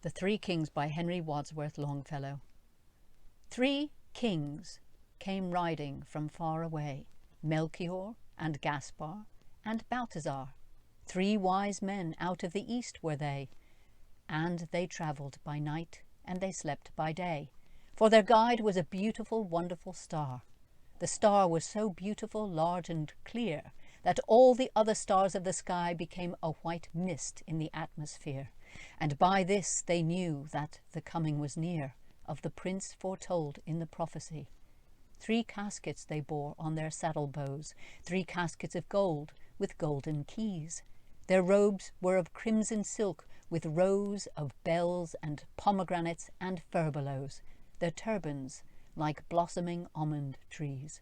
The Three Kings by Henry Wadsworth Longfellow. 3 kings came riding from far away, Melchior and Gaspar and Baltasar. 3 wise men out of the east were they, and they travelled by night and they slept by day, for their guide was a beautiful, wonderful star. The star was so beautiful, large and clear, that all the other stars of the sky became a white mist in the atmosphere, and by this they knew that the coming was near of the prince foretold in the prophecy. 3 caskets they bore on their saddle bows, 3 caskets of gold with golden keys. Their robes were of crimson silk with rows of bells and pomegranates and furbelows, their turbans like blossoming almond-trees.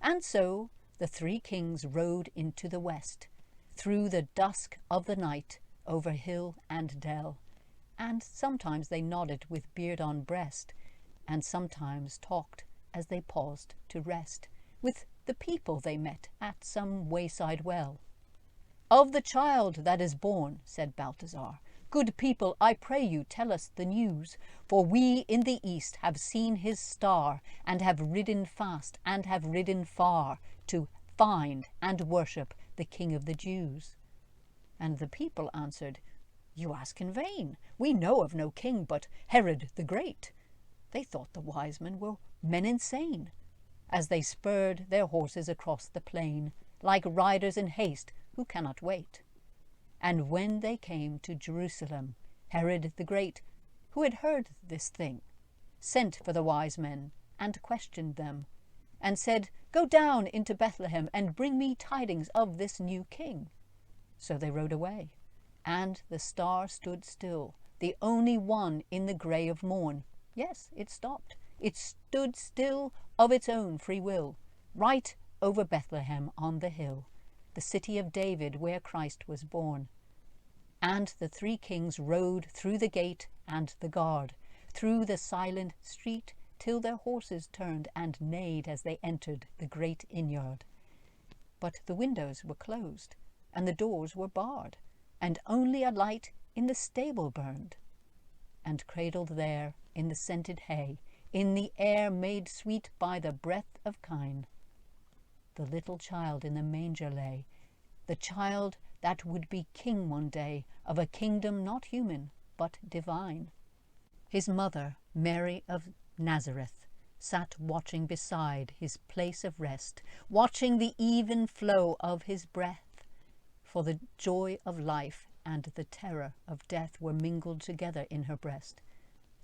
And so the 3 kings rode into the west, through the dusk of the night, over hill and dell, and sometimes they nodded with beard on breast, and sometimes talked as they paused to rest, with the people they met at some wayside well. "Of the child that is born," said Baltasar, "good people, I pray you tell us the news, for we in the east have seen his star, and have ridden fast and have ridden far, to find and worship the King of the Jews." And the people answered, "You ask in vain. We know of no king but Herod the Great." They thought the wise men were men insane, as they spurred their horses across the plain, like riders in haste who cannot wait. And when they came to Jerusalem, Herod the Great, who had heard this thing, sent for the wise men and questioned them, and said, "Go down into Bethlehem and bring me tidings of this new king." So they rode away, and the star stood still, the only one in the grey of morn. Yes, it stopped. It stood still of its own free will, right over Bethlehem on the hill, the city of David where Christ was born. And the 3 kings rode through the gate and the guard, through the silent street, till their horses turned and neighed as they entered the great inn-yard. But the windows were closed, and the doors were barred, and only a light in the stable burned. And cradled there in the scented hay, in the air made sweet by the breath of kine, the little child in the manger lay, the child that would be king one day of a kingdom not human but divine. His mother, Mary of Nazareth, sat watching beside his place of rest, watching the even flow of his breath, for the joy of life and the terror of death were mingled together in her breast.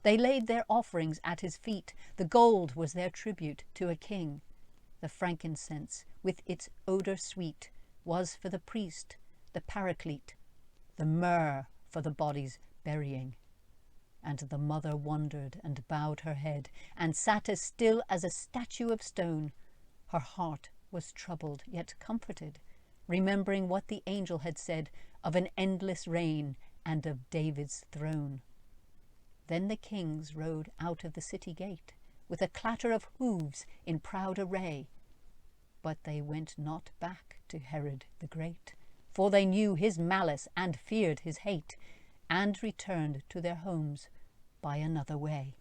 They laid their offerings at his feet. The gold was their tribute to a king. The frankincense, with its odour sweet, was for the priest, the paraclete, the myrrh for the body's burying. And the mother wondered and bowed her head, and sat as still as a statue of stone. Her heart was troubled, yet comforted, remembering what the angel had said of an endless reign and of David's throne. Then the kings rode out of the city gate, with a clatter of hooves in proud array. But they went not back to Herod the Great, for they knew his malice and feared his hate, and returned to their homes by another way.